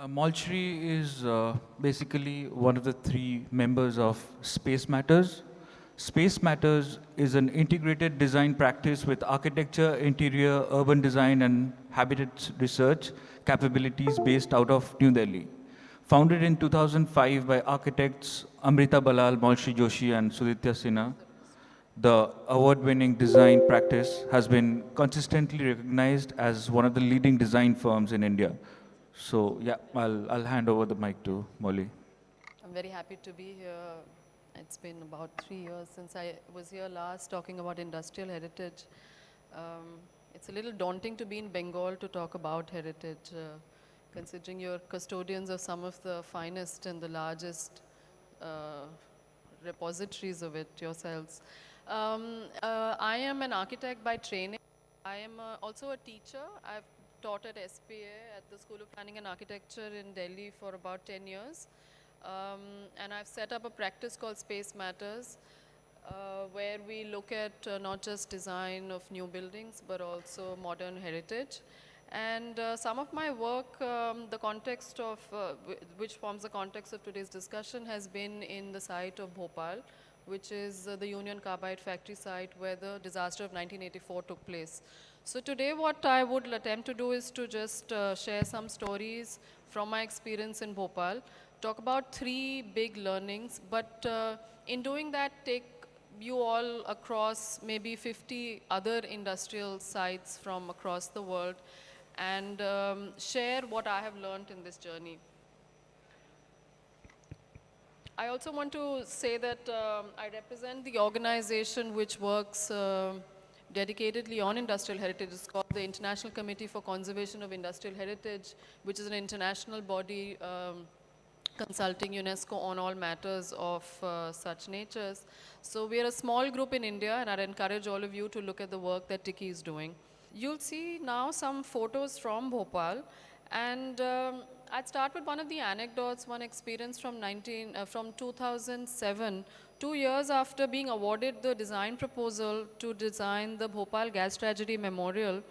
Moulshri is basically one of the three members of Space Matters. Space Matters is an integrated design practice with architecture, interior, urban design, and habitat research capabilities based out of New Delhi. Founded in 2005 by architects Amrita Balal, Moulshri Joshi, and Suditya Sinha, the award-winning design practice has been consistently recognized as one of the leading design firms in India. So yeah, I'll hand over the mic to Molly. I'm very happy to be here. It's been about 3 years since I was here last talking about industrial heritage. It's a little daunting to be in Bengal to talk about heritage, considering you're custodians of some of the finest and the largest uh, repositories of it yourselves. I am an architect by training. I am also a teacher. I've taught at SPA, at the School of Planning and Architecture in Delhi for about 10 years. And I've set up a practice called Space Matters, where we look at not just design of new buildings, but also modern heritage. And some of my work, the context of, which forms the context of today's discussion, has been in the site of Bhopal, which is the Union Carbide factory site where the disaster of 1984 took place. So today what I would attempt to do is to just share some stories from my experience in Bhopal, talk about three big learnings, but in doing that take you all across maybe 50 other industrial sites from across the world and share what I have learned in this journey. I also want to say that I represent the organization which works dedicatedly on industrial heritage. It's called the International Committee for Conservation of Industrial Heritage, which is an international body consulting UNESCO on all matters of such natures. So we are a small group in India, and I encourage all of you to look at the work that Tiki is doing. You'll see now some photos from Bhopal, and I'd start with one of the anecdotes, one experience from 2007, 2 years after being awarded the design proposal to design the Bhopal Gas Tragedy Memorial,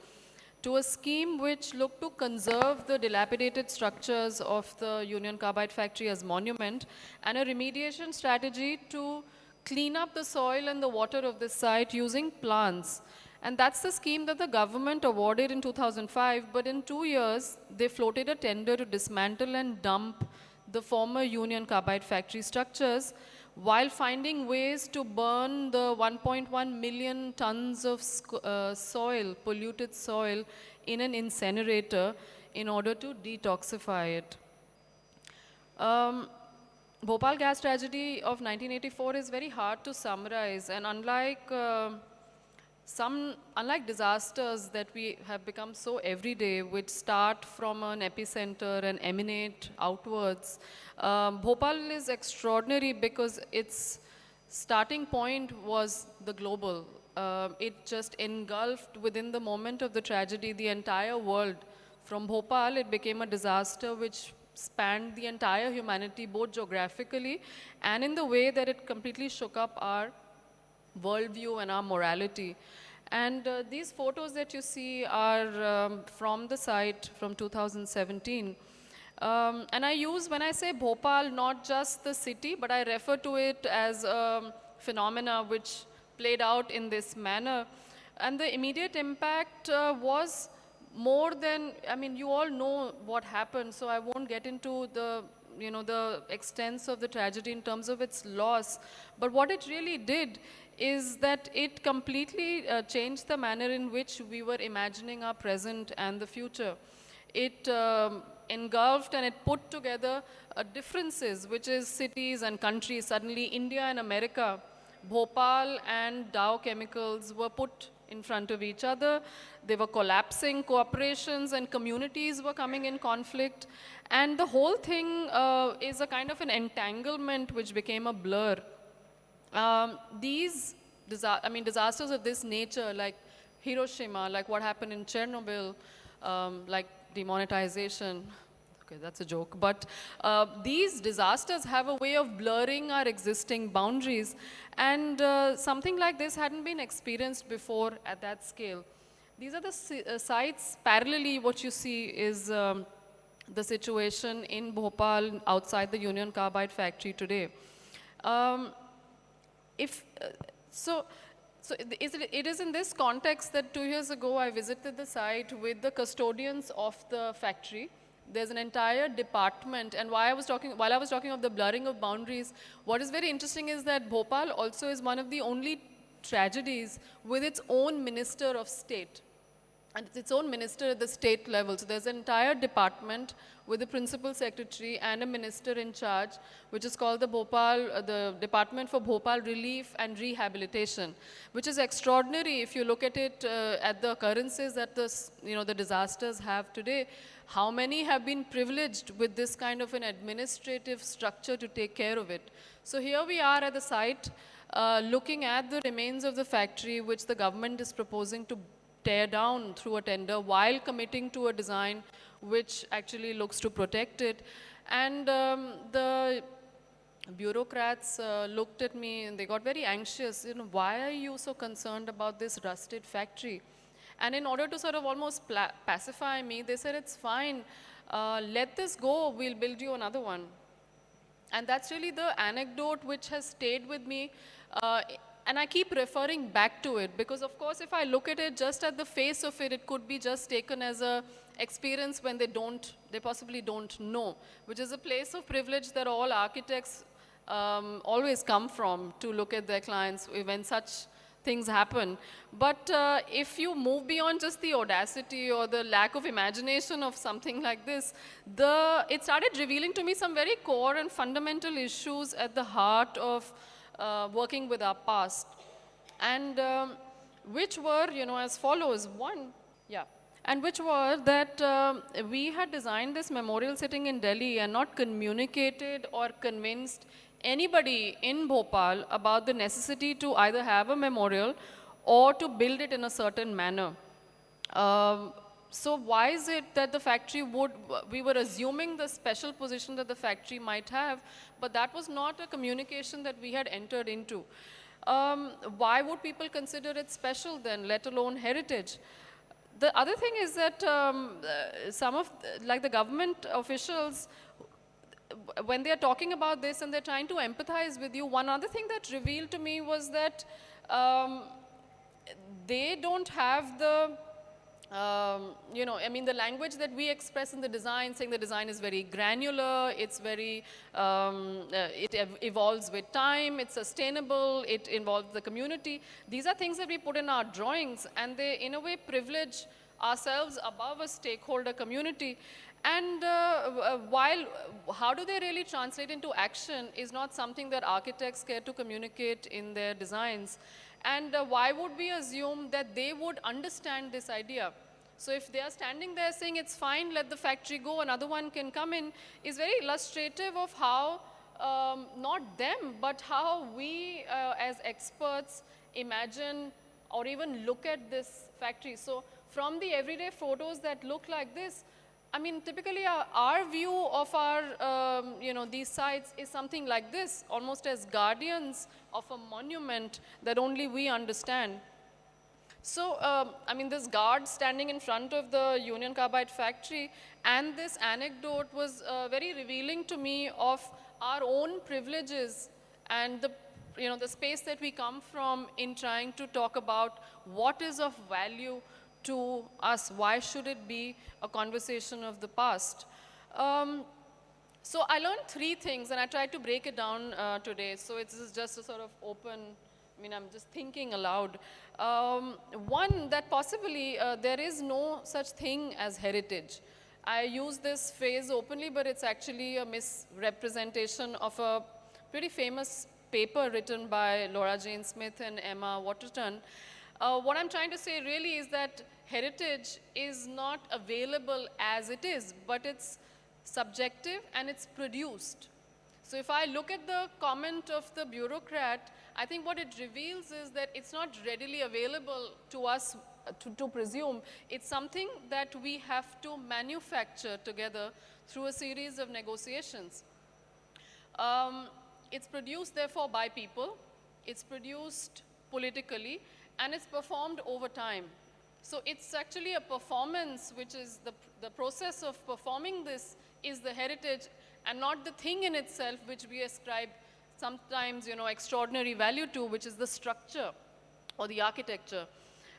to a scheme which looked to conserve the dilapidated structures of the Union Carbide factory as monument, and a remediation strategy to clean up the soil and the water of this site using plants. And that's the scheme that the government awarded in 2005, but in 2 years, they floated a tender to dismantle and dump the former Union Carbide factory structures while finding ways to burn the 1.1 million tons of soil, polluted soil, in an incinerator in order to detoxify it. Bhopal gas tragedy of 1984 is very hard to summarize, and unlike disasters that we have become so everyday, which start from an epicenter and emanate outwards, Bhopal is extraordinary because its starting point was the global. It just engulfed within the moment of the tragedy the entire world. From Bhopal, it became a disaster which spanned the entire humanity, both geographically and in the way that it completely shook up our worldview and our morality. And these photos that you see are from the site from 2017. And I use, when I say Bhopal, not just the city, but I refer to it as a phenomena which played out in this manner. And the immediate impact was more than, I mean, you all know what happened, so I won't get into the extents of the tragedy in terms of its loss. But what it really did is that it completely changed the manner in which we were imagining our present and the future. It engulfed and it put together differences, which is cities and countries. Suddenly, India and America, Bhopal and Dow Chemicals were put in front of each other. They were collapsing, cooperations and communities were coming in conflict. And the whole thing is a kind of an entanglement which became a blur. Disasters of this nature, like Hiroshima, like what happened in Chernobyl, like demonetization, okay, that's a joke, but these disasters have a way of blurring our existing boundaries, and something like this hadn't been experienced before at that scale. These are the sites. Parallelly, what you see is the situation in Bhopal outside the Union Carbide factory today. Um, if so it is in this context that 2 years ago I visited the site with the custodians of the factory. There's an entire department, and while I was talking of the blurring of boundaries, what is very interesting is that Bhopal also is one of the only tragedies with its own minister of state. And it's its own minister at the state level. So there's an entire department with a principal secretary and a minister in charge, which is called the Department for Bhopal Relief and Rehabilitation, which is extraordinary if you look at it at the occurrences that the disasters have today. How many have been privileged with this kind of an administrative structure to take care of it? So here we are at the site, looking at the remains of the factory, which the government is proposing to tear down through a tender while committing to a design which actually looks to protect it. And the bureaucrats looked at me and they got very anxious. Why are you so concerned about this rusted factory? And in order to sort of almost pacify me, they said, it's fine, let this go, we'll build you another one. And that's really the anecdote which has stayed with me. And I keep referring back to it because, of course, if I look at it just at the face of it, it could be just taken as a experience when they possibly don't know, which is a place of privilege that all architects always come from to look at their clients when such things happen. But if you move beyond just the audacity or the lack of imagination of something like this, it started revealing to me some very core and fundamental issues at the heart of working with our past, and which were, as follows. And which were that we had designed this memorial sitting in Delhi and not communicated or convinced anybody in Bhopal about the necessity to either have a memorial or to build it in a certain manner. So why is it that the factory we were assuming the special position that the factory might have, but that was not a communication that we had entered into. Why would people consider it special then, let alone heritage? The other thing is that like the government officials, when they're talking about this and they're trying to empathize with you, one other thing that revealed to me was that they don't have the the language that we express in the design, saying the design is very granular, it's very, it evolves with time, it's sustainable, it involves the community. These are things that we put in our drawings, and they, in a way, privilege ourselves above a stakeholder community. And how do they really translate into action is not something that architects care to communicate in their designs. And why would we assume that they would understand this idea? So if they are standing there saying, it's fine, let the factory go, another one can come in, is very illustrative of how, not them, but how we as experts imagine or even look at this factory. So from the everyday photos that look like this, typically our view of our, these sites is something like this, almost as guardians of a monument that only we understand. So, this guard standing in front of the Union Carbide factory and this anecdote was very revealing to me of our own privileges and the space that we come from in trying to talk about what is of value to us. Why should it be a conversation of the past? So I learned 3 things, and I tried to break it down today. So it's just a sort of open, I'm just thinking aloud. One, that possibly there is no such thing as heritage. I use this phrase openly, but it's actually a misrepresentation of a pretty famous paper written by Laura Jane Smith and Emma Waterton. What I'm trying to say really is that heritage is not available as it is, but it's subjective and it's produced. So if I look at the comment of the bureaucrat, I think what it reveals is that it's not readily available to us to presume. It's something that we have to manufacture together through a series of negotiations. It's produced, therefore, by people. It's produced politically, and it's performed over time. So it's actually a performance, which is the process of performing this is the heritage, and not the thing in itself, which we ascribe sometimes, extraordinary value to, which is the structure or the architecture.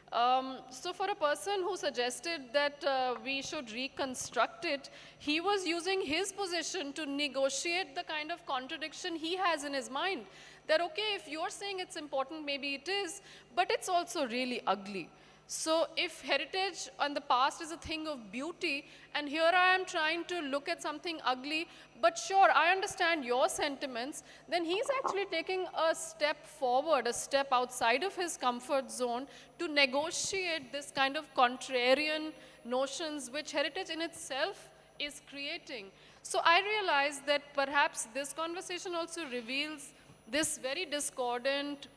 So for a person who suggested that we should reconstruct it, he was using his position to negotiate the kind of contradiction he has in his mind. That, okay, if you're saying it's important, maybe it is, but it's also really ugly. So if heritage and the past is a thing of beauty, and here I am trying to look at something ugly, but sure, I understand your sentiments, then he's actually taking a step forward, a step outside of his comfort zone to negotiate this kind of contrarian notions which heritage in itself is creating. So I realized that perhaps this conversation also reveals this very discordant,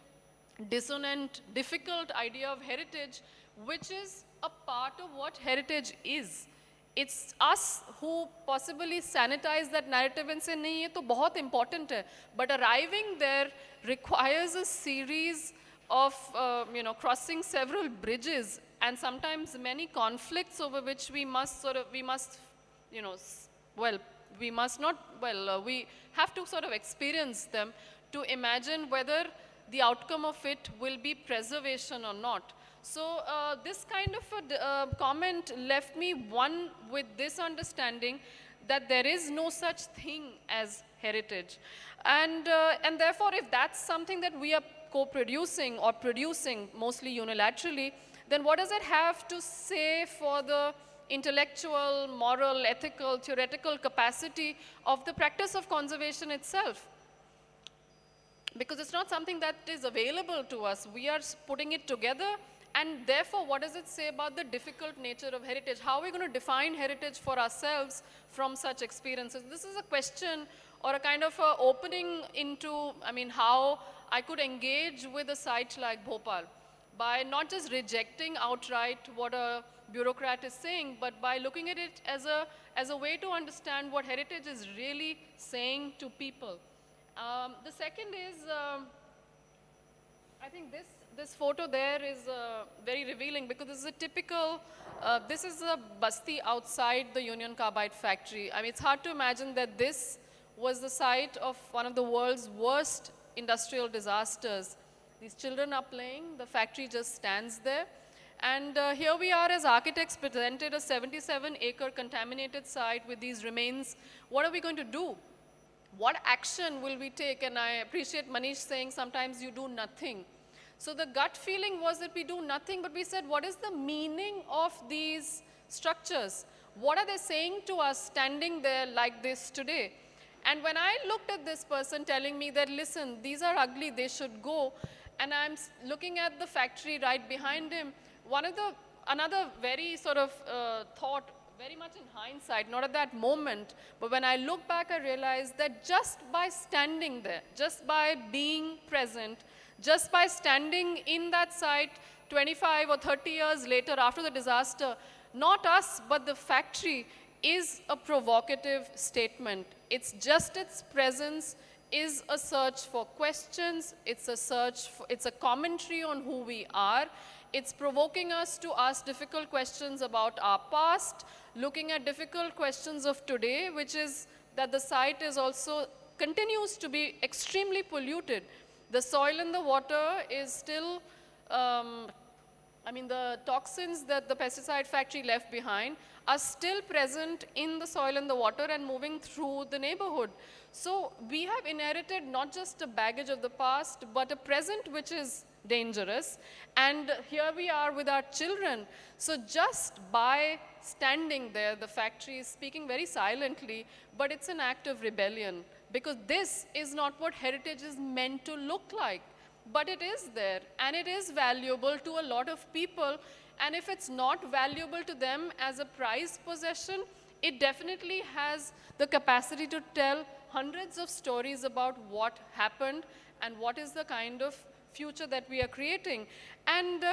dissonant, difficult idea of heritage, which is a part of what heritage is. It's us who possibly sanitize that narrative and say, nahi, ye to bahut important hai. But arriving there requires a series of, crossing several bridges, and sometimes many conflicts over which we have to sort of experience them to imagine whether the outcome of it will be preservation or not. So this kind of a comment left me, one, with this understanding that there is no such thing as heritage. And therefore, if that's something that we are co-producing or producing mostly unilaterally, then what does it have to say for the intellectual, moral, ethical, theoretical capacity of the practice of conservation itself? Because it's not something that is available to us. We are putting it together, and therefore, what does it say about the difficult nature of heritage? How are we going to define heritage for ourselves from such experiences? This is a question or a kind of a opening into, how I could engage with a site like Bhopal by not just rejecting outright what a bureaucrat is saying, but by looking at it as a way to understand what heritage is really saying to people. The second is, I think this photo there is very revealing, because this is a typical, this is a basti outside the Union Carbide factory. It's hard to imagine that this was the site of one of the world's worst industrial disasters. These children are playing, the factory just stands there. And here we are as architects presented a 77-acre contaminated site with these remains. What are we going to do? What action will we take? And I appreciate Manish saying sometimes you do nothing. So the gut feeling was that we do nothing, but we said, what is the meaning of these structures? What are they saying to us standing there like this today? And when I looked at this person telling me that, listen, these are ugly, they should go, and I'm looking at the factory right behind him, another very sort of thought, very much in hindsight, not at that moment, but when I look back, I realized that just by standing there, just by being present, just by standing in that site 25 or 30 years later after the disaster, not us, but the factory is a provocative statement. It's just its presence is a search for questions, it's a commentary on who we are. It's provoking us to ask difficult questions about our past, looking at difficult questions of today, which is that the site is also continues to be extremely polluted. The soil and the water is still, the toxins that the pesticide factory left behind are still present in the soil and the water and moving through the neighborhood. So we have inherited not just a baggage of the past, but a present which is dangerous. And here we are with our children. So just by standing there, the factory is speaking very silently, but it's an act of rebellion, because this is not what heritage is meant to look like. But it is there, and it is valuable to a lot of people. And if it's not valuable to them as a prized possession, it definitely has the capacity to tell hundreds of stories about what happened and what is the kind of future that we are creating. And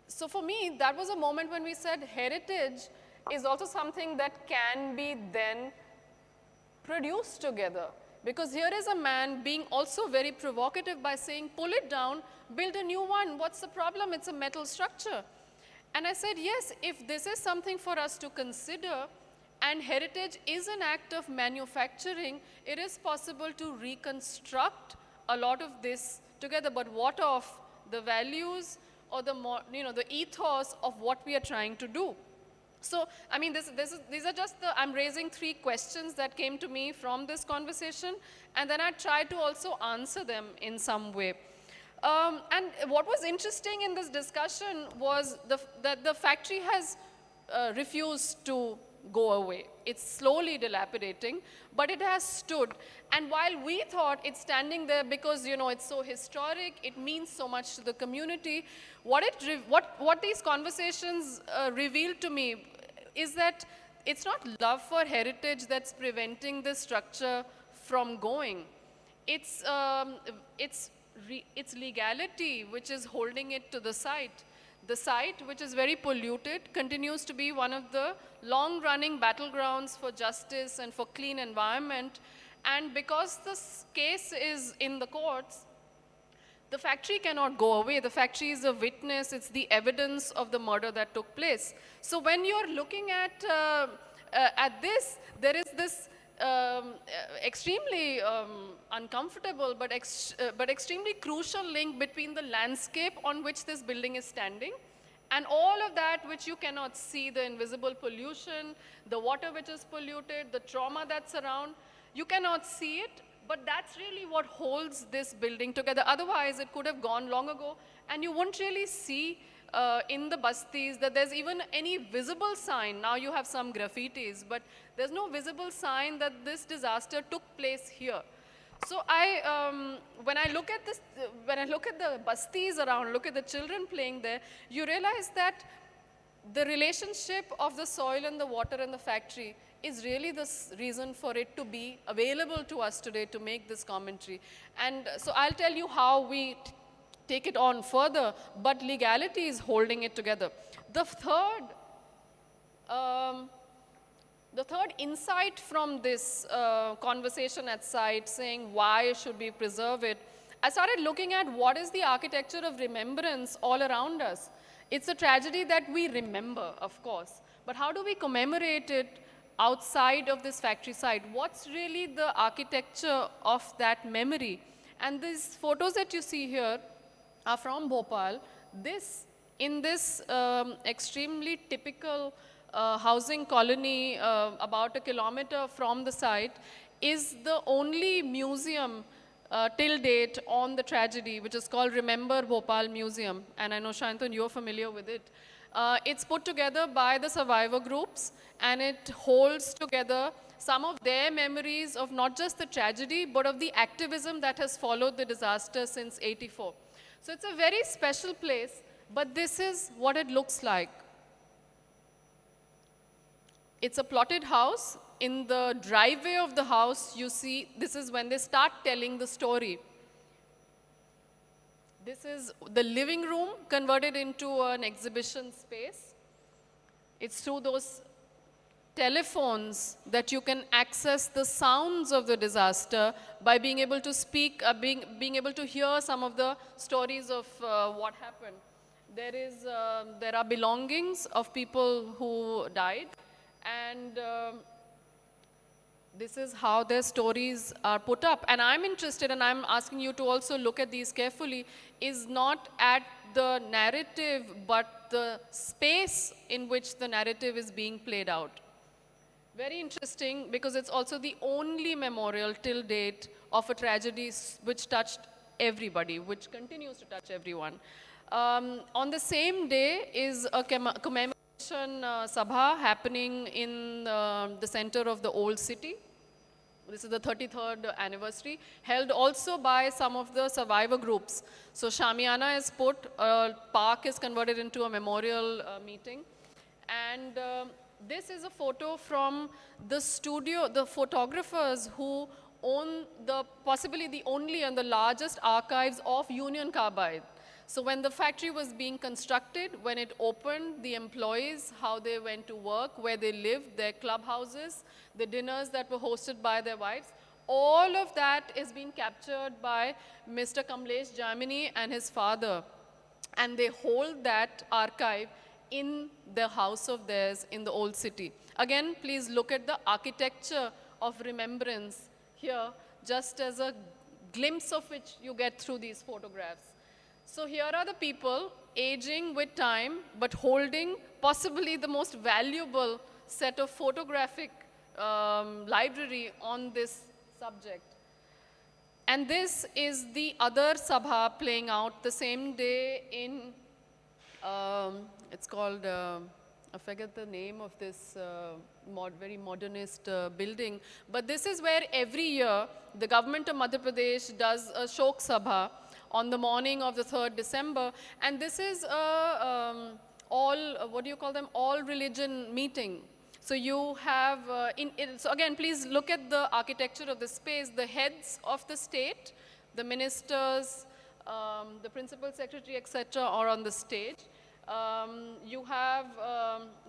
so for me, that was a moment when we said heritage is also something that can be then produced together. Because here is a man being also very provocative by saying, pull it down, build a new one. What's the problem? It's a metal structure. And I said, yes, if this is something for us to consider, and heritage is an act of manufacturing, it is possible to reconstruct a lot of this together. But what of the values or the, the ethos of what we are trying to do? So, I mean, these are just I'm raising 3 questions that came to me from this conversation, and then I try to also answer them in some way. And what was interesting in this discussion was that the factory has refused to go away. It's slowly dilapidating, but it has stood. And while we thought it's standing there because, it's so historic, it means so much to the community, what these conversations revealed to me is that it's not love for heritage that's preventing this structure from going. It's legality which is holding it to the site. The site, which is very polluted, continues to be one of the long-running battlegrounds for justice and for clean environment. And because this case is in the courts, the factory cannot go away. The factory is a witness. It's the evidence of the murder that took place. So when you're looking at this, there is this extremely uncomfortable but extremely crucial link between the landscape on which this building is standing and all of that which you cannot see, the invisible pollution, the water which is polluted, the trauma that's around. You cannot see it, but that's really what holds this building together. Otherwise, it could have gone long ago, and you wouldn't really see in the bastis that there's even any visible sign. Now you have some graffitis, but there's no visible sign that this disaster took place here. So when I look at this, when I look at the bastis around, look at the children playing there, you realize that the relationship of the soil and the water and the factory is really the reason for it to be available to us today to make this commentary. And so I'll tell you how we take it on further, but legality is holding it together. The third insight from this conversation at site saying why should we preserve it, I started looking at what is the architecture of remembrance all around us. It's a tragedy that we remember, of course, but how do we commemorate it outside of this factory site? What's really the architecture of that memory? And these photos that you see here are from Bhopal. In this extremely typical housing colony about a kilometer from the site is the only museum till date on the tragedy, which is called Remember Bhopal Museum. And I know, Shantanu, you're familiar with it. It's put together by the survivor groups, and it holds together some of their memories of not just the tragedy, but of the activism that has followed the disaster since '84. So it's a very special place, but this is what it looks like. It's a plotted house. In the driveway of the house, you see, this is when they start telling the story. This is the living room converted into an exhibition space. It's through those telephones that you can access the sounds of the disaster by being able to speak, being able to hear some of the stories of what happened. There are belongings of people who died, and this is how their stories are put up. And I'm interested, and I'm asking you to also look at these carefully, is not at the narrative, but the space in which the narrative is being played out. Very interesting, because it's also the only memorial till date of a tragedy which touched everybody, which continues to touch everyone. On the same day is a commemoration Sabha happening in the center of the old city. This is the 33rd anniversary, held also by some of the survivor groups. So Shamiana is put, park is converted into a memorial meeting. And this is a photo from the studio, the photographers who own possibly the only and the largest archives of Union Carbide. So when the factory was being constructed, when it opened, the employees, how they went to work, where they lived, their clubhouses, the dinners that were hosted by their wives, all of that is being captured by Mr. Kamlesh Jamini and his father. And they hold that archive in the house of theirs in the old city. Again, please look at the architecture of remembrance here, just as a glimpse of which you get through these photographs. So here are the people aging with time, but holding possibly the most valuable set of photographic library on this subject. And this is the other Sabha playing out the same day in, it's called, I forget the name of this very modernist building, but this is where every year the government of Madhya Pradesh does a Shok Sabha on the morning of the 3rd December, and this is a all religion meeting. So you have, so again, please look at the architecture of the space. The heads of the state, the ministers, the principal secretary, etc., are on the stage. You have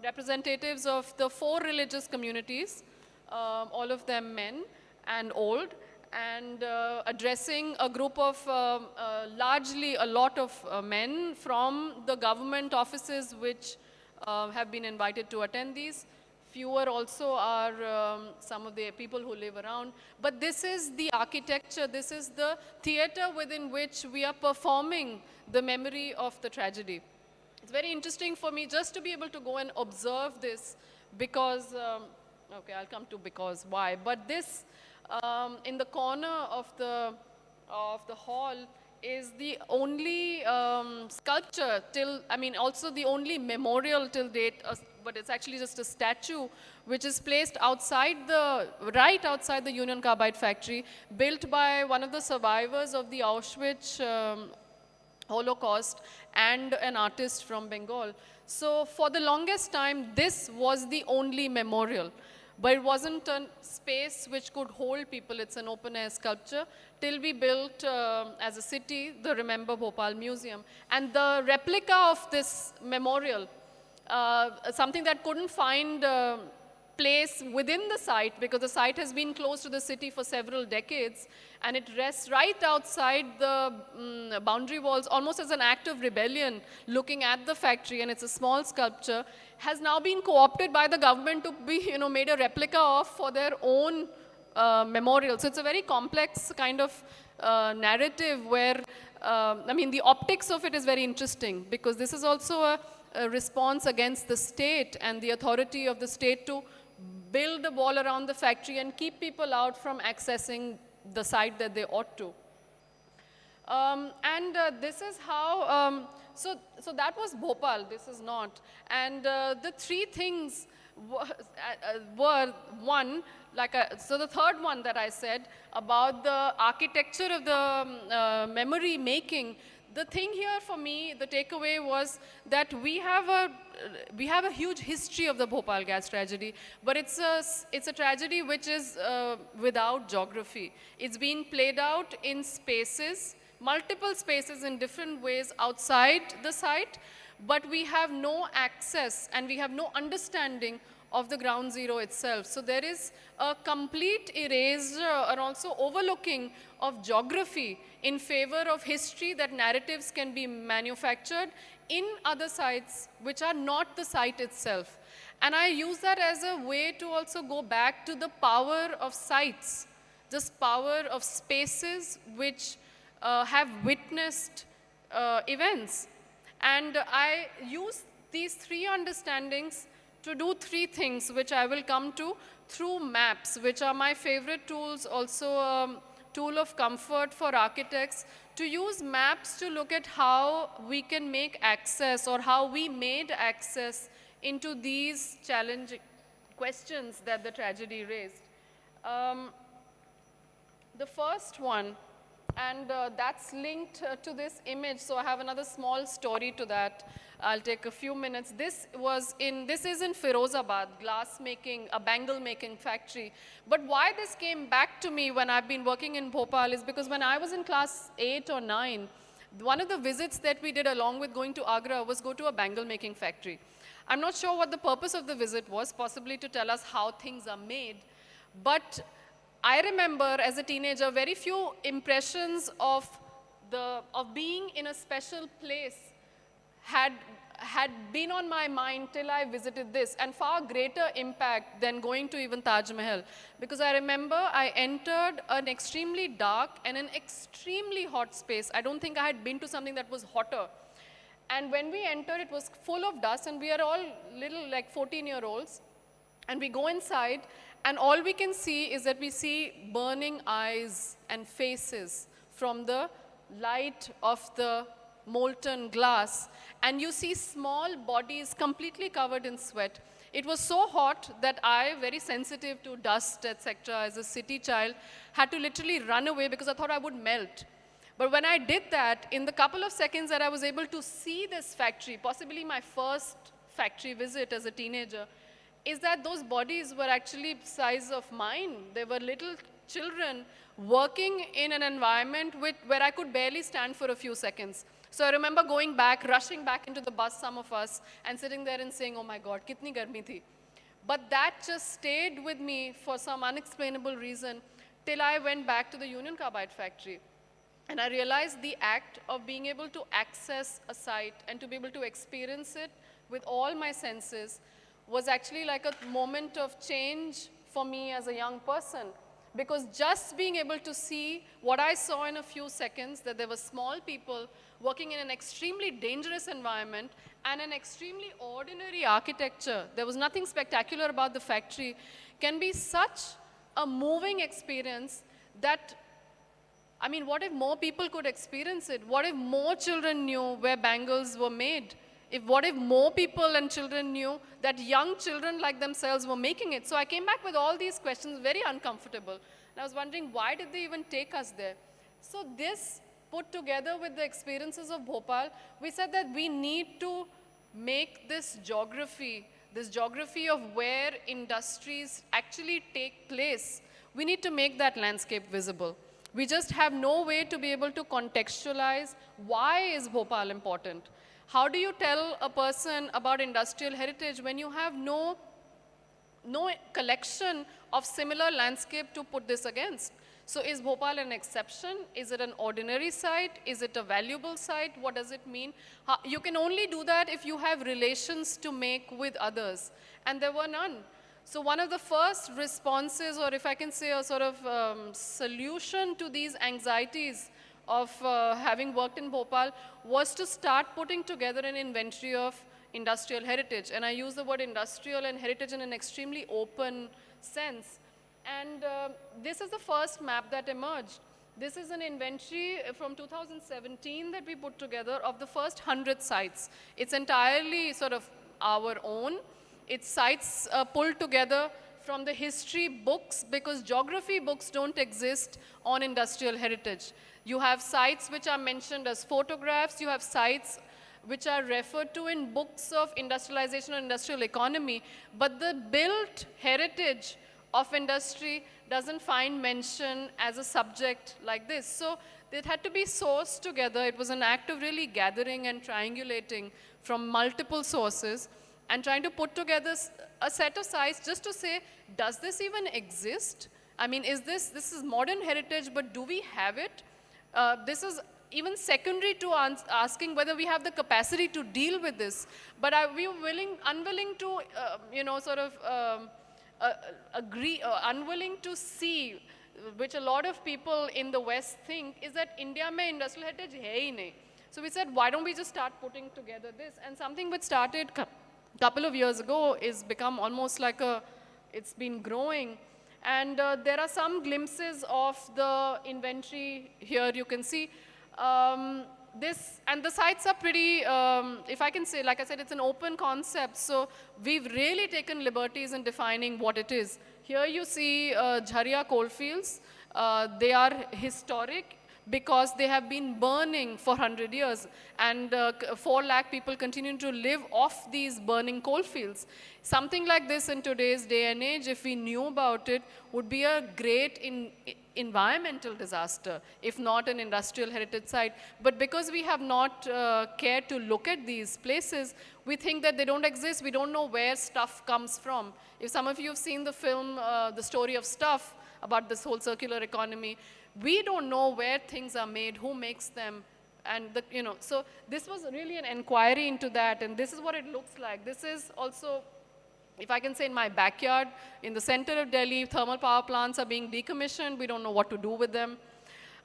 representatives of the 4 religious communities, all of them men and old, and addressing a group of largely a lot of men from the government offices which have been invited to attend these. Fewer also are some of the people who live around. But this is the architecture, this is the theater within which we are performing the memory of the tragedy. It's very interesting for me just to be able to go and observe this because, okay, I'll come to because, why. But this, in the corner of the hall, is the only sculpture till, I mean, also the only memorial till date, but it's actually just a statue which is placed outside right outside the Union Carbide factory, built by one of the survivors of the Auschwitz Holocaust and an artist from Bengal. So for the longest time, this was the only memorial. But it wasn't a space which could hold people. It's an open-air sculpture till we built, as a city, the Remember Bhopal Museum. And the replica of this memorial, something that couldn't find place within the site because the site has been close to the city for several decades, and it rests right outside the boundary walls, almost as an act of rebellion, looking at the factory, and it's a small sculpture, has now been co-opted by the government to be, made a replica of for their own memorial. So it's a very complex kind of narrative where, I mean, the optics of it is very interesting because this is also a response against the state and the authority of the state to build a wall around the factory and keep people out from accessing the site that they ought to. This is how, so that was Bhopal, this is not. And the 3 things were one, so the third one that I said about the architecture of the memory making, the thing here for me, the takeaway was that we have a huge history of the Bhopal gas tragedy, but it's a tragedy which is without geography. It's being played out in spaces, multiple spaces in different ways outside the site, but we have no access and we have no understanding of the ground zero itself. So there is a complete erasure and also overlooking of geography in favor of history, that narratives can be manufactured in other sites which are not the site itself. And I use that as a way to also go back to the power of sites, this power of spaces which have witnessed events. And I use these 3 understandings to do 3 things, which I will come to through maps, which are my favorite tools, also a tool of comfort for architects, to use maps to look at how we can make access or how we made access into these challenging questions that the tragedy raised. The first one, and that's linked to this image, so I have another small story to that. I'll take a few minutes. This is in Firozabad, glass making, a bangle making factory. But why this came back to me when I've been working in Bhopal is because when I was in class 8 or 9, one of the visits that we did along with going to Agra was go to a bangle making factory. I'm not sure what the purpose of the visit was, possibly to tell us how things are made, but I remember as a teenager, very few impressions of being in a special place had been on my mind till I visited this, and far greater impact than going to even Taj Mahal. Because I remember I entered an extremely dark and an extremely hot space. I don't think I had been to something that was hotter. And when we entered, it was full of dust, and we are all little, like 14-year-olds. And we go inside, and all we can see is that we see burning eyes and faces from the light of the molten glass. And you see small bodies completely covered in sweat. It was so hot that I, very sensitive to dust, etc., as a city child, had to literally run away because I thought I would melt. But when I did that, in the couple of seconds that I was able to see this factory, possibly my first factory visit as a teenager, is that those bodies were actually size of mine. They were little children working in an environment where I could barely stand for a few seconds. So I remember going back, rushing back into the bus, some of us, and sitting there and saying, oh my God, kitni garmi thi. But that just stayed with me for some unexplainable reason till I went back to the Union Carbide factory. And I realized the act of being able to access a site and to be able to experience it with all my senses was actually like a moment of change for me as a young person. Because just being able to see what I saw in a few seconds, that there were small people working in an extremely dangerous environment and an extremely ordinary architecture, there was nothing spectacular about the factory, can be such a moving experience that, I mean, what if more people could experience it? What if more children knew where bangles were made? What if more people and children knew that young children like themselves were making it? So I came back with all these questions, very uncomfortable. And I was wondering, why did they even take us there? So this, put together with the experiences of Bhopal, we said that we need to make this geography of where industries actually take place, we need to make that landscape visible. We just have no way to be able to contextualize why is Bhopal important. How do you tell a person about industrial heritage when you have no collection of similar landscape to put this against? So is Bhopal an exception? Is it an ordinary site? Is it a valuable site? What does it mean? You can only do that if you have relations to make with others. And there were none. So one of the first responses, or if I can say a sort of solution to these anxieties of having worked in Bhopal, was to start putting together an inventory of industrial heritage. And I use the word industrial and heritage in an extremely open sense. And this is the first map that emerged. This is an inventory from 2017 that we put together of the first 100 sites. It's entirely sort of our own. It's sites pulled together from the history books, because geography books don't exist on industrial heritage. You have sites which are mentioned as photographs. You have sites which are referred to in books of industrialization or industrial economy. But the built heritage of industry doesn't find mention as a subject like this. So it had to be sourced together. It was an act of really gathering and triangulating from multiple sources and trying to put together a set of sites just to say, does this even exist? I mean, this is modern heritage, but do we have it? This is even secondary to asking whether we have the capacity to deal with this. But we were unwilling to, unwilling to see, which a lot of people in the West think, is that India mein industrial heritage hai hi nahi. So we said, why don't we just start putting together this? And something which started a couple of years ago is become almost like it's been growing. And there are some glimpses of the inventory here. You can see this, and the sites are pretty, if I can say, like I said, it's an open concept. So we've really taken liberties in defining what it is. Here you see Jharia coalfields. They are historic because they have been burning for 100 years. And 4 lakh people continue to live off these burning coalfields. Something like this in today's day and age, if we knew about it, would be a great environmental disaster, if not an industrial heritage site. But because we have not cared to look at these places, we think that they don't exist. We don't know where stuff comes from. If some of you have seen the film, The Story of Stuff, about this whole circular economy. We don't know where things are made, who makes them, and so this was really an inquiry into that, and this is what it looks like. This is also, if I can say, in my backyard, in the center of Delhi, thermal power plants are being decommissioned. We don't know what to do with them.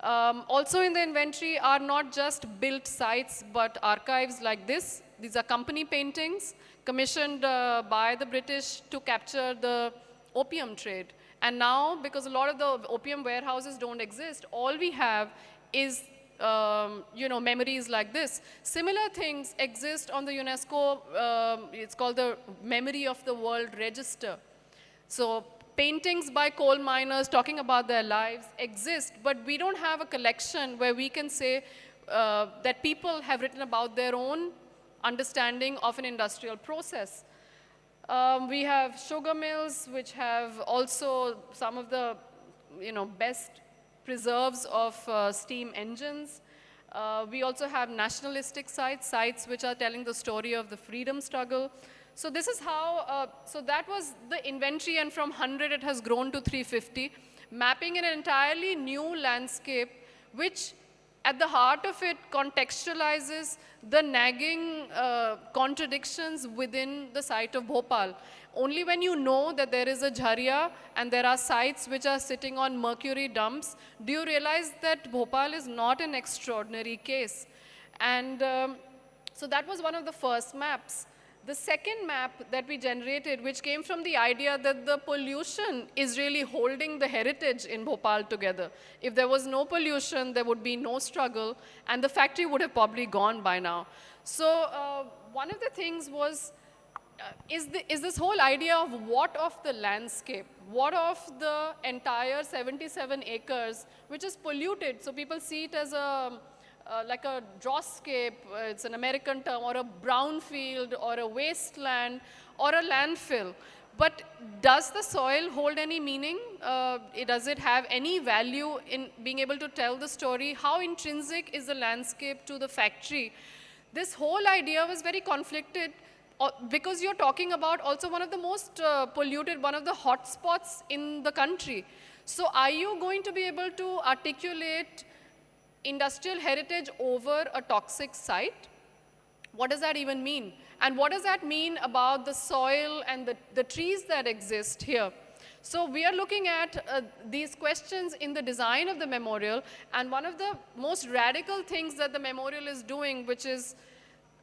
Also in the inventory are not just built sites, but archives like this. These are company paintings commissioned by the British to capture the opium trade. And now, because a lot of the opium warehouses don't exist, all we have is memories like this. Similar things exist on the UNESCO, it's called the Memory of the World Register. So paintings by coal miners talking about their lives exist, but we don't have a collection where we can say that people have written about their own understanding of an industrial process. We have sugar mills, which have also some of the best preserves of steam engines. We also have nationalistic sites which are telling the story of the freedom struggle. So this is how, so that was the inventory, and from 100 it has grown to 350, mapping an entirely new landscape, which at the heart of it contextualizes the nagging contradictions within the site of Bhopal. Only when you know that there is a jharia and there are sites which are sitting on mercury dumps, do you realize that Bhopal is not an extraordinary case. And so that was one of the first maps. The second map that we generated, which came from the idea that the pollution is really holding the heritage in Bhopal together. If there was no pollution, there would be no struggle, and the factory would have probably gone by now. So one of the things was, is this whole idea of what of the landscape, what of the entire 77 acres, which is polluted. So people see it as like a drawscape, it's an American term, or a brownfield, or a wasteland, or a landfill. But does the soil hold any meaning? Does it have any value in being able to tell the story? How intrinsic is the landscape to the factory? This whole idea was very conflicted because you're talking about also one of the most polluted, one of the hotspots in the country. So are you going to be able to articulate industrial heritage over a toxic site? What does that even mean? And what does that mean about the soil and the trees that exist here? So we are looking at these questions in the design of the memorial, and one of the most radical things that the memorial is doing, which is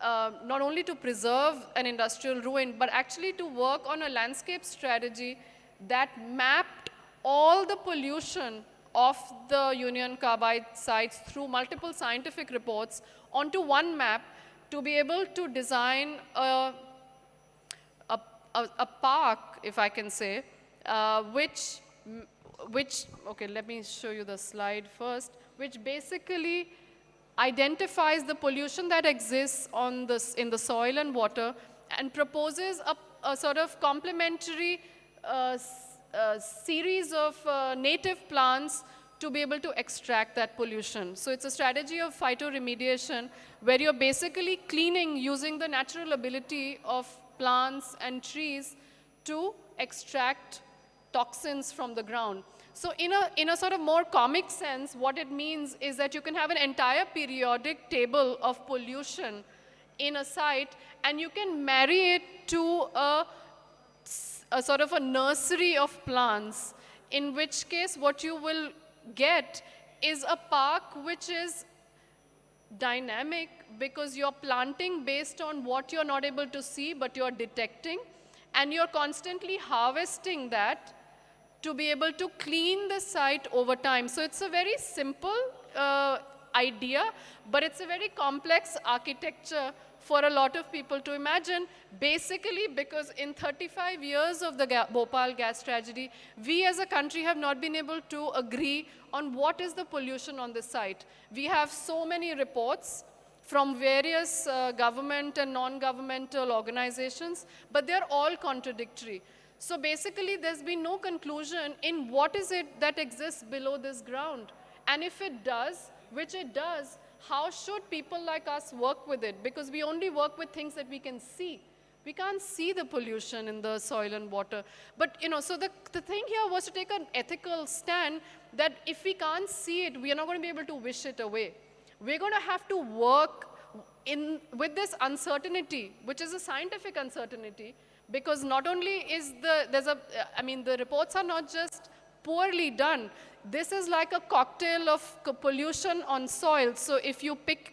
not only to preserve an industrial ruin, but actually to work on a landscape strategy that mapped all the pollution of the Union Carbide sites through multiple scientific reports onto one map to be able to design a park, if I can say, which, okay, let me show you the slide first, which basically identifies the pollution that exists in the soil and water and proposes a sort of complementary series of native plants to be able to extract that pollution. So it's a strategy of phytoremediation where you're basically cleaning using the natural ability of plants and trees to extract toxins from the ground. So in a sort of more comic sense, what it means is that you can have an entire periodic table of pollution in a site, and you can marry it to a sort of a nursery of plants, in which case what you will get is a park which is dynamic because you're planting based on what you're not able to see but you're detecting, and you're constantly harvesting that to be able to clean the site over time. So it's a very simple idea, but it's a very complex architecture for a lot of people to imagine, basically because in 35 years of the Bhopal gas tragedy, we as a country have not been able to agree on what is the pollution on this site. We have so many reports from various government and non-governmental organizations, but they're all contradictory. So basically, there's been no conclusion in what is it that exists below this ground. And if it does, which it does, how should people like us work with it? Because we only work with things that we can see. We can't see the pollution in the soil and water. But, so the thing here was to take an ethical stand that if we can't see it, we are not going to be able to wish it away. We're going to have to work with this uncertainty, which is a scientific uncertainty, because not only is the reports are not just poorly done. This is like a cocktail of pollution on soil. So if you pick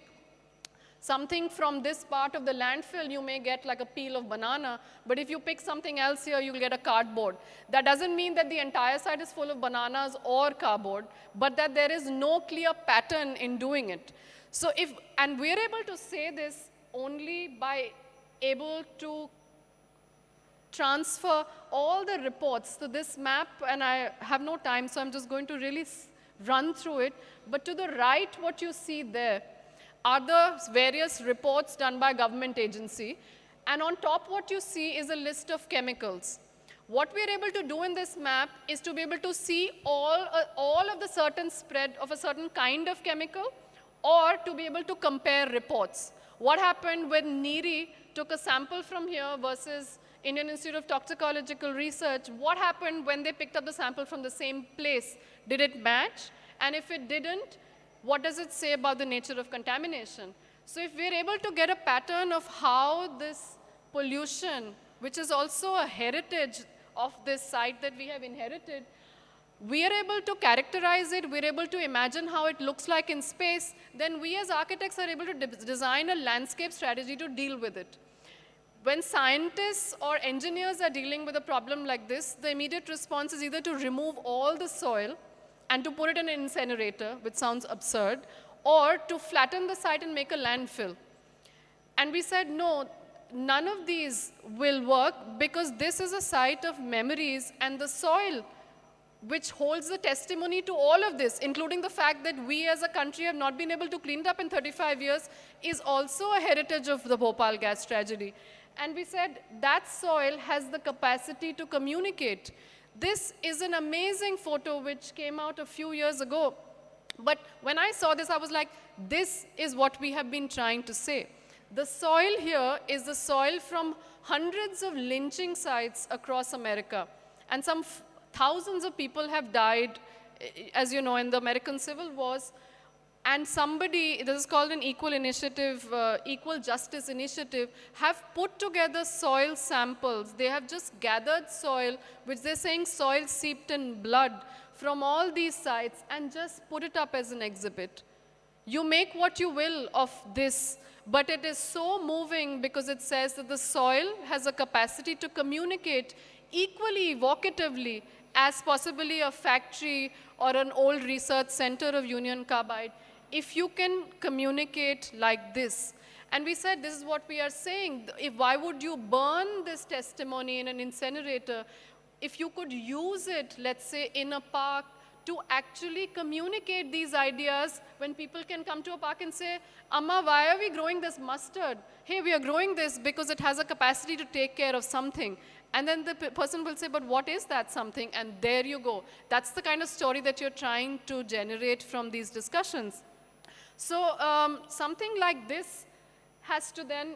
something from this part of the landfill, you may get like a peel of banana, but if you pick something else here, you'll get a cardboard. That doesn't mean that the entire site is full of bananas or cardboard, but that there is no clear pattern in doing it. So and we're able to say this only by able to transfer all the reports to this map, and I have no time, so I'm just going to really run through it. But to the right, what you see there are the various reports done by government agency, and on top what you see is a list of chemicals. What we're able to do in this map is to be able to see all of the certain spread of a certain kind of chemical, or to be able to compare reports. What happened when NEERI took a sample from here versus Indian Institute of Toxicological Research? What happened when they picked up the sample from the same place? Did it match? And if it didn't, what does it say about the nature of contamination? So if we're able to get a pattern of how this pollution, which is also a heritage of this site that we have inherited, we are able to characterize it, we're able to imagine how it looks like in space, then we as architects are able to design a landscape strategy to deal with it. When scientists or engineers are dealing with a problem like this, the immediate response is either to remove all the soil and to put it in an incinerator, which sounds absurd, or to flatten the site and make a landfill. And we said, no, none of these will work, because this is a site of memories, and the soil, which holds the testimony to all of this, including the fact that we as a country have not been able to clean it up in 35 years, is also a heritage of the Bhopal gas tragedy. And we said that soil has the capacity to communicate. This is an amazing photo which came out a few years ago. But when I saw this, I was like, this is what we have been trying to say. The soil here is the soil from hundreds of lynching sites across America. And some thousands of people have died, as you know, in the American Civil Wars. And somebody, this is called an equal initiative, equal justice initiative, have put together soil samples. They have just gathered soil, which they're saying soil seeped in blood, from all these sites, and just put it up as an exhibit. You make what you will of this, but it is so moving because it says that the soil has a capacity to communicate equally evocatively as possibly a factory or an old research center of Union Carbide, if you can communicate like this. And we said, this is what we are saying. Why would you burn this testimony in an incinerator? If you could use it, let's say, in a park, to actually communicate these ideas, when people can come to a park and say, Amma, why are we growing this mustard? Hey, we are growing this because it has a capacity to take care of something. And then the person will say, but what is that something? And there you go. That's the kind of story that you're trying to generate from these discussions. So something like this has to then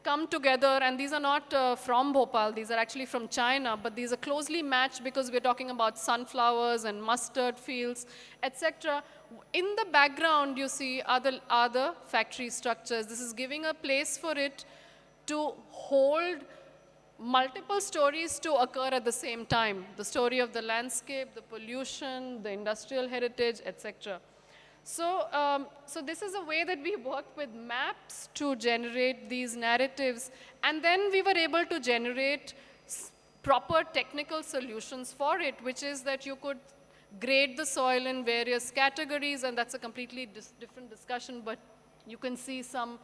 come together, and these are not from Bhopal, these are actually from China, but these are closely matched because we're talking about sunflowers and mustard fields, etc. In the background, you see other factory structures. This is giving a place for it to hold multiple stories to occur at the same time. The story of the landscape, the pollution, the industrial heritage, etc. So, so this is a way that we worked with maps to generate these narratives, and then we were able to generate proper technical solutions for it, which is that you could grade the soil in various categories, and that's a completely different discussion, but you can see some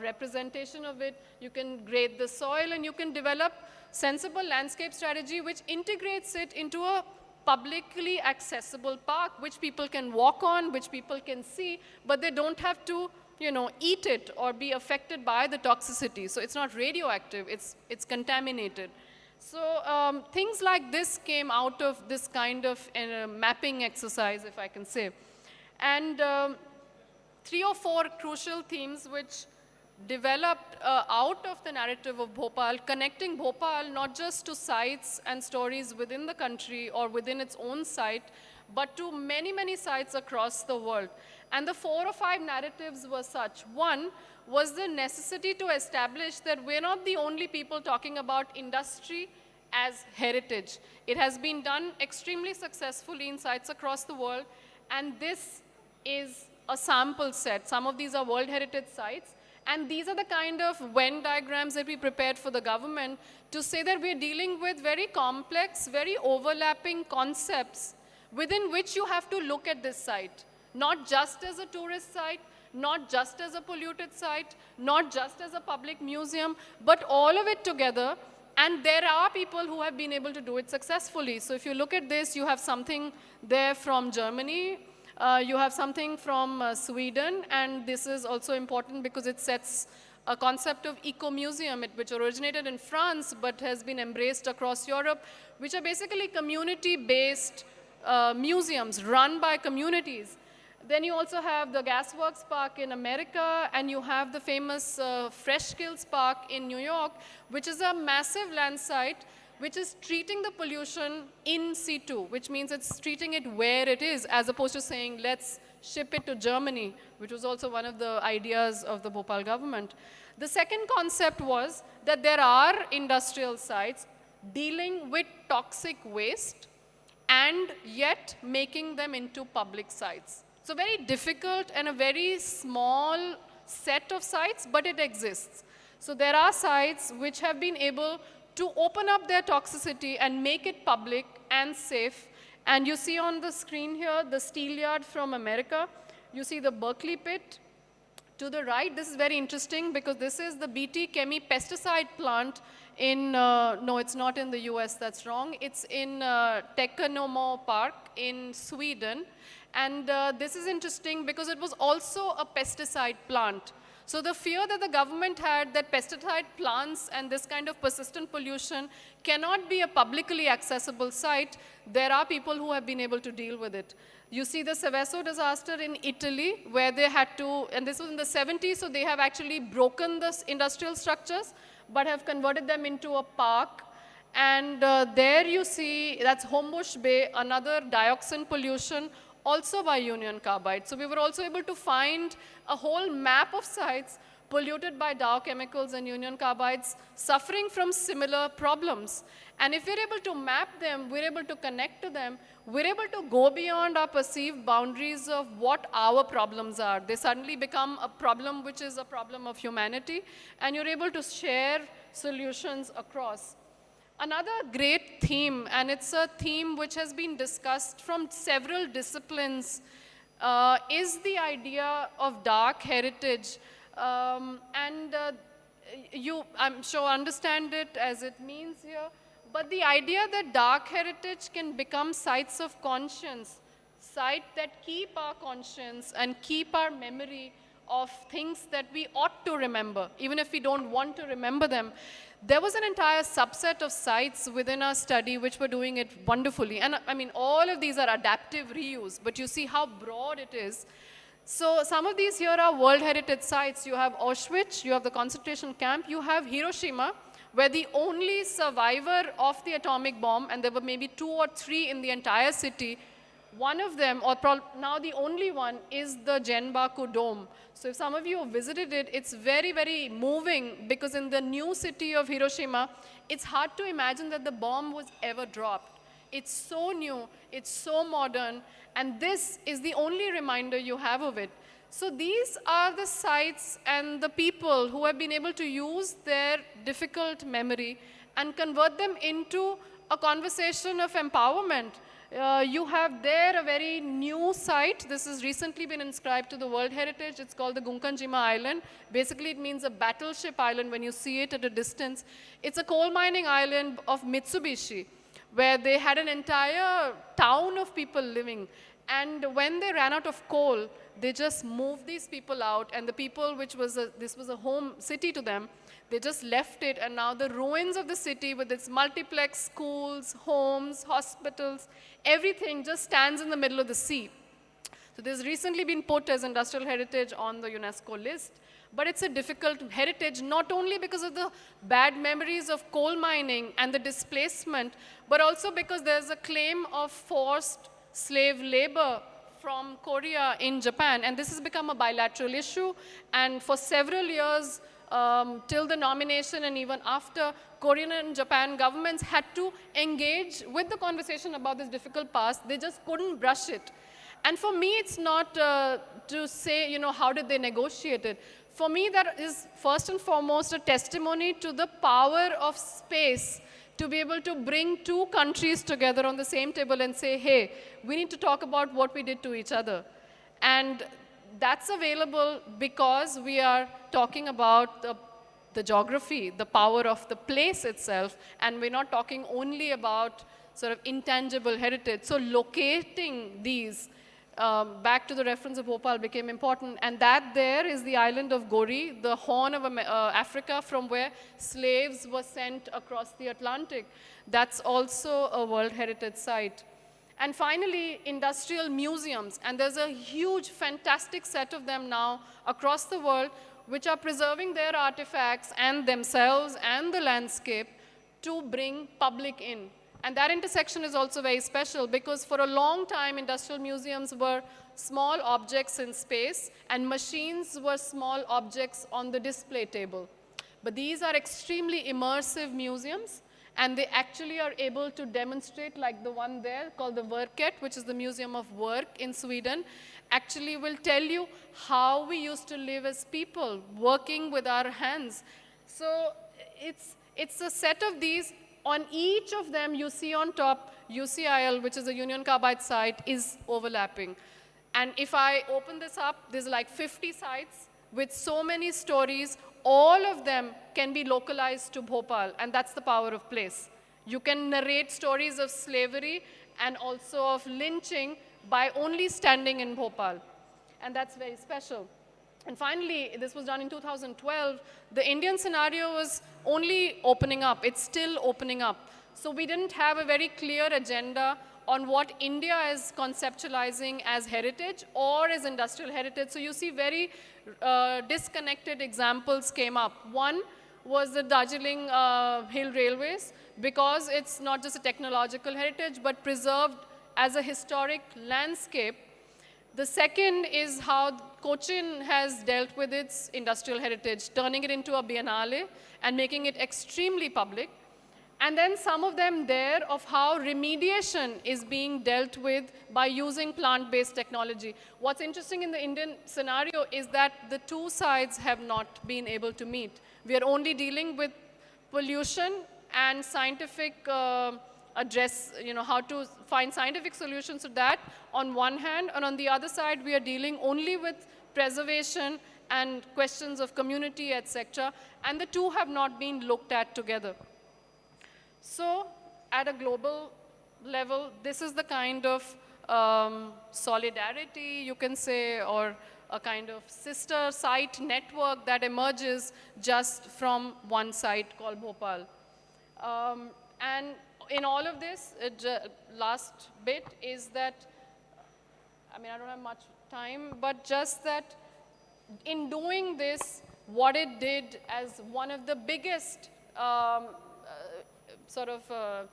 representation of it. You can grade the soil, and you can develop sensible landscape strategy which integrates it into a publicly accessible park, which people can walk on, which people can see, but they don't have to, eat it or be affected by the toxicity. So it's not radioactive, it's contaminated. So things like this came out of this kind of mapping exercise, if I can say. And 3 or 4 crucial themes which developed out of the narrative of Bhopal, connecting Bhopal not just to sites and stories within the country or within its own site, but to many, many sites across the world. And the 4 or 5 narratives were such. One was the necessity to establish that we're not the only people talking about industry as heritage. It has been done extremely successfully in sites across the world, and this is a sample set. Some of these are World Heritage sites, and these are the kind of Venn diagrams that we prepared for the government to say that we're dealing with very complex, very overlapping concepts within which you have to look at this site, not just as a tourist site, not just as a polluted site, not just as a public museum, but all of it together. And there are people who have been able to do it successfully. So if you look at this, you have something there from Germany, you have something from Sweden, and this is also important because it sets a concept of eco-museum, which originated in France but has been embraced across Europe, which are basically community-based museums run by communities. Then you also have the Gasworks Park in America, and you have the famous Fresh Kills Park in New York, which is a massive land site which is treating the pollution in situ, which means it's treating it where it is, as opposed to saying, let's ship it to Germany, which was also one of the ideas of the Bhopal government. The second concept was that there are industrial sites dealing with toxic waste and yet making them into public sites. So very difficult and a very small set of sites, but it exists. So there are sites which have been able to open up their toxicity and make it public and safe. And you see on the screen here the steel yard from America. You see the Berkeley pit. To the right, this is very interesting because this is the BT Chemi pesticide plant in, no, it's not in the US, that's wrong. It's in Teckonomo Park in Sweden. And this is interesting because it was also a pesticide plant. So the fear that the government had that pesticide plants and this kind of persistent pollution cannot be a publicly accessible site, there are people who have been able to deal with it. You see the Seveso disaster in Italy, where they had to, and this was in the 70s, so they have actually broken the industrial structures, but have converted them into a park. And there you see, that's Homebush Bay, another dioxin pollution, also by Union Carbide. So we were also able to find a whole map of sites polluted by Dow chemicals and Union Carbides suffering from similar problems. And if we're able to map them, we're able to connect to them, we're able to go beyond our perceived boundaries of what our problems are. They suddenly become a problem which is a problem of humanity, and you're able to share solutions across. Another great theme, and it's a theme which has been discussed from several disciplines, is the idea of dark heritage. You, I'm sure, understand it as it means here, but the idea that dark heritage can become sites of conscience, sites that keep our conscience and keep our memory of things that we ought to remember, even if we don't want to remember them. There was an entire subset of sites within our study which were doing it wonderfully. And I mean, all of these are adaptive reuse, but you see how broad it is. So some of these here are World Heritage sites. You have Auschwitz, you have the concentration camp, you have Hiroshima, where the only survivor of the atomic bomb, and there were maybe 2 or 3 in the entire city, one of them, or now the only one, is the Genbaku Dome. So if some of you have visited it, it's very, very moving, because in the new city of Hiroshima, it's hard to imagine that the bomb was ever dropped. It's so new, it's so modern, and this is the only reminder you have of it. So these are the sites and the people who have been able to use their difficult memory and convert them into a conversation of empowerment. You have there a very new site. This has recently been inscribed to the World Heritage. It's called the Gunkanjima Island. Basically, it means a battleship island when you see it at a distance. It's a coal mining island of Mitsubishi, where they had an entire town of people living. And when they ran out of coal, they just moved these people out. And the people, this was a home city to them, they just left it, and now the ruins of the city with its multiplex schools, homes, hospitals, everything just stands in the middle of the sea. So there's recently been put as industrial heritage on the UNESCO list, but it's a difficult heritage not only because of the bad memories of coal mining and the displacement, but also because there's a claim of forced slave labor from Korea in Japan, and this has become a bilateral issue, and for several years, till the nomination and even after, Korean and Japan governments had to engage with the conversation about this difficult past. They just couldn't brush it. And for me, it's not to say, you know, how did they negotiate it? For me, that is first and foremost a testimony to the power of space to be able to bring two countries together on the same table and say, hey, we need to talk about what we did to each other. And that's available because we are talking about the geography, the power of the place itself, and we're not talking only about sort of intangible heritage. So locating these back to the reference of Bhopal became important, and that there is the island of Gori, the horn of Africa from where slaves were sent across the Atlantic. That's also a World Heritage Site. And finally, industrial museums, and there's a huge, fantastic set of them now across the world which are preserving their artifacts and themselves and the landscape to bring public in. And that intersection is also very special because for a long time, industrial museums were small objects in space and machines were small objects on the display table. But these are extremely immersive museums, and they actually are able to demonstrate, like the one there called the Verket, which is the Museum of Work in Sweden, actually will tell you how we used to live as people, working with our hands. So it's a set of these. On each of them, you see on top, UCIL, which is a Union Carbide site, is overlapping. And if I open this up, there's like 50 sites with so many stories. All of them can be localized to Bhopal, and that's the power of place. You can narrate stories of slavery and also of lynching by only standing in Bhopal. And that's very special. And finally, this was done in 2012. The Indian scenario was only opening up. It's still opening up. So we didn't have a very clear agenda on what India is conceptualizing as heritage or as industrial heritage. So you see very disconnected examples came up. One was the Darjeeling Hill Railways, because it's not just a technological heritage, but preserved as a historic landscape. The second is how Cochin has dealt with its industrial heritage, turning it into a biennale and making it extremely public. And then some of them there of how remediation is being dealt with by using plant-based technology. What's interesting in the Indian scenario is that the two sides have not been able to meet. We are only dealing with pollution and scientific address, you know, how to find scientific solutions to that on one hand, and on the other side, we are dealing only with preservation and questions of community, etc. And the two have not been looked at together. So at a global level, this is the kind of solidarity, you can say, or a kind of sister site network that emerges just from one site called Bhopal. And in all of this, last bit is that, I mean, I don't have much time, but just that in doing this, what it did as one of the biggest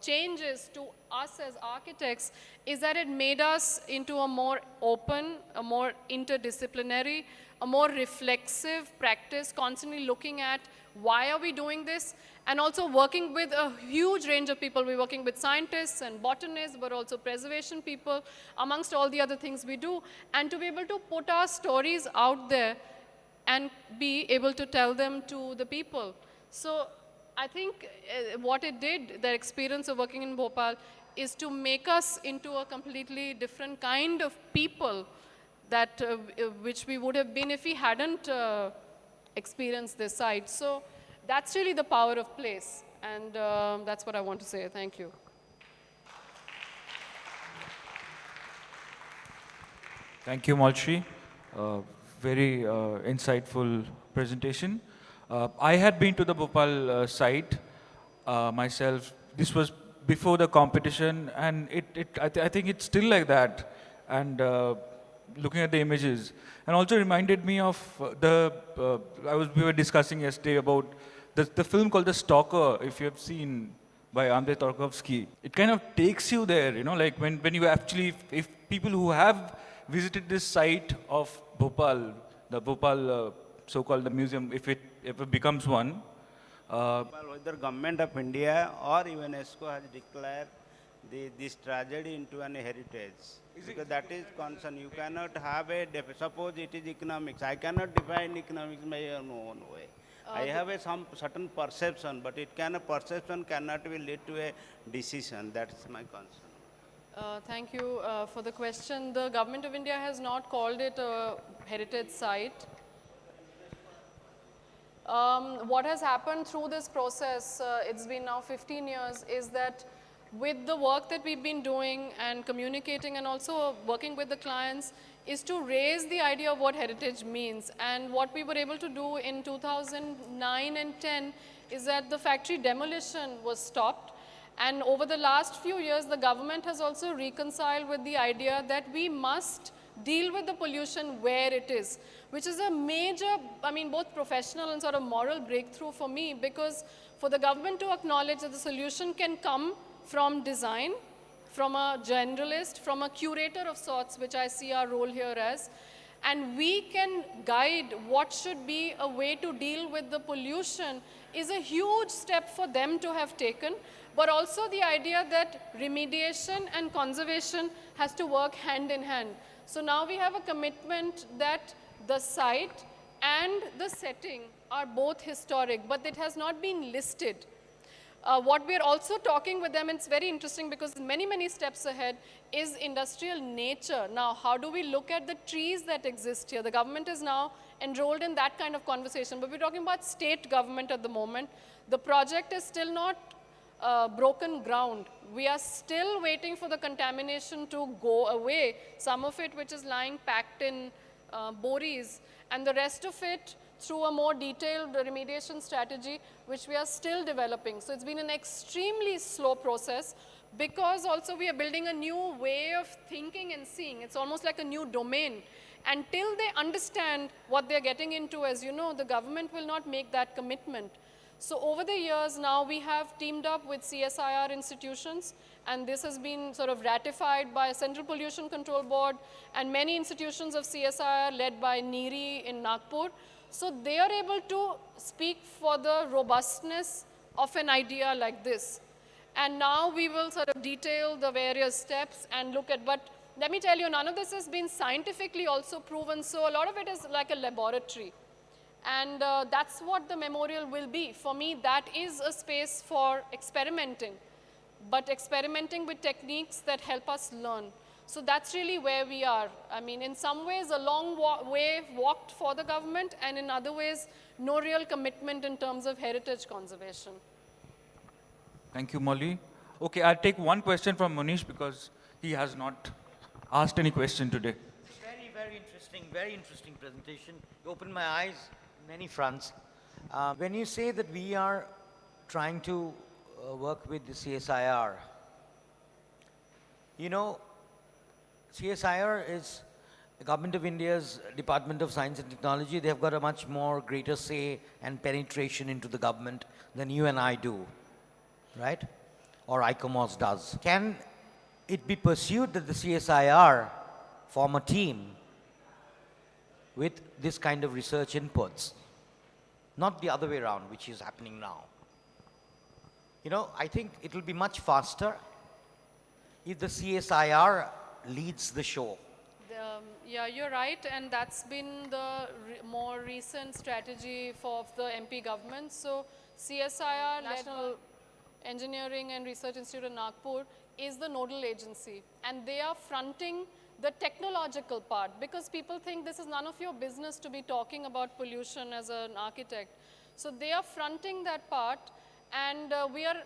changes to us as architects is that it made us into a more open, a more interdisciplinary, a more reflexive practice, constantly looking at why are we doing this, and also working with a huge range of people. We're working with scientists and botanists, but also preservation people, amongst all the other things we do, and to be able to put our stories out there and be able to tell them to the people. So I think what it did, the experience of working in Bhopal, is to make us into a completely different kind of people that which we would have been if we hadn't experienced this site. So that's really the power of place, and that's what I want to say. Thank you. Thank you, Moulshri. Very insightful presentation. I had been to the Bhopal site myself. This was before the competition, and I think it's still like that. And looking at the images, and also reminded me of we were discussing yesterday about the film called The Stalker, if you have seen, by Andrei Tarkovsky. It kind of takes you there, like when you actually, if people who have visited this site of Bhopal, the Bhopal so-called the museum, if it ever becomes one, Well, whether government of India or UNESCO has declared this tragedy into an heritage. Because that is concern. You cannot have suppose it is economics. I cannot define economics in my own way. I have some certain perception, but perception cannot be lead to a decision. That's my concern. Thank you for the question. The Government of India has not called it a heritage site. What has happened through this process, it's been now 15 years, is that with the work that we've been doing and communicating and also working with the clients, is to raise the idea of what heritage means. And what we were able to do in 2009 and 10 is that the factory demolition was stopped. And over the last few years, the government has also reconciled with the idea that we must deal with the pollution where it is, which is a major, both professional and sort of moral breakthrough for me, because for the government to acknowledge that the solution can come from design, from a generalist, from a curator of sorts, which I see our role here as, and we can guide what should be a way to deal with the pollution, is a huge step for them to have taken. But also the idea that remediation and conservation has to work hand in hand. So now we have a commitment that the site and the setting are both historic, but it has not been listed. What we're also talking with them, and it's very interesting because many, many steps ahead, is industrial nature. Now, how do we look at the trees that exist here? The government is now enrolled in that kind of conversation, but we're talking about state government at the moment. The project is still not broken ground. We are still waiting for the contamination to go away, some of it which is lying packed in bories, and the rest of it through a more detailed remediation strategy, which we are still developing. So it's been an extremely slow process, because also we are building a new way of thinking and seeing. It's almost like a new domain. Until they understand what they're getting into, as you know, the government will not make that commitment. So over the years now, we have teamed up with CSIR institutions, and this has been sort of ratified by Central Pollution Control Board and many institutions of CSIR led by NEERI in Nagpur. So they are able to speak for the robustness of an idea like this. And now we will sort of detail the various steps and look at, but let me tell you, none of this has been scientifically also proven, so a lot of it is like a laboratory. And that's what the memorial will be. For me, that is a space for experimenting, but experimenting with techniques that help us learn. So that's really where we are. In some ways, a long way walked for the government, and in other ways, no real commitment in terms of heritage conservation. Thank you, Molly. Okay, I'll take one question from Manish because he has not asked any question today. Very interesting presentation. You opened my eyes many fronts. When you say that we are trying to work with the CSIR, CSIR is the Government of India's Department of Science and Technology. They have got a much more greater say and penetration into the government than you and I do, right? Or ICOMOS does. Can it be pursued that the CSIR form a team with this kind of research inputs, not the other way around, which is happening now? I think it will be much faster if the CSIR leads the show. Yeah, you're right, and that's been the more recent strategy for the MP government. So CSIR, National Engineering and Research Institute of Nagpur, is the nodal agency, and they are fronting the technological part, because people think this is none of your business to be talking about pollution as an architect. So they are fronting that part, and we are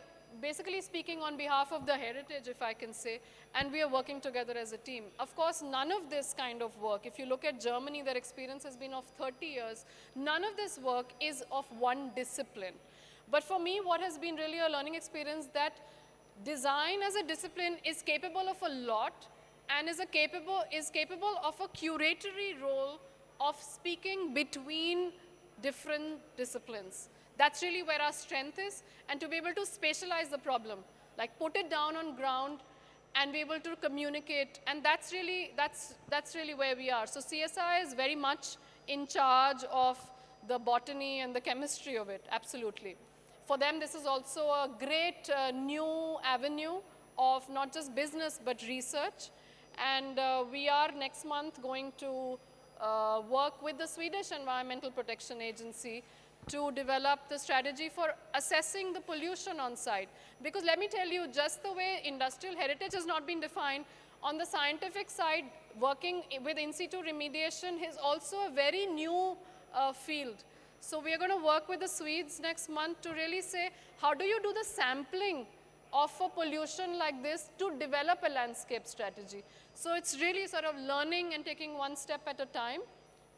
basically speaking on behalf of the heritage, if I can say, and we are working together as a team. Of course, none of this kind of work, if you look at Germany, their experience has been of 30 years, none of this work is of one discipline. But for me, what has been really a learning experience, that design as a discipline is capable of a lot, and is capable of a curatory role of speaking between different disciplines. That's really where our strength is, and to be able to spatialize the problem, like put it down on ground and be able to communicate, and that's really where we are. So CSI is very much in charge of the botany and the chemistry of it, absolutely. For them, this is also a great new avenue of not just business, but research. And we are next month going to work with the Swedish Environmental Protection Agency to develop the strategy for assessing the pollution on site. Because let me tell you, just the way industrial heritage has not been defined, on the scientific side, working with in situ remediation is also a very new field. So we are going to work with the Swedes next month to really say, how do you do the sampling of a pollution like this to develop a landscape strategy? So it's really sort of learning and taking one step at a time.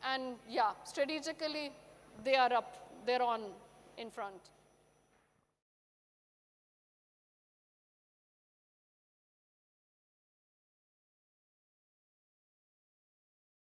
And yeah, strategically, they're on in front.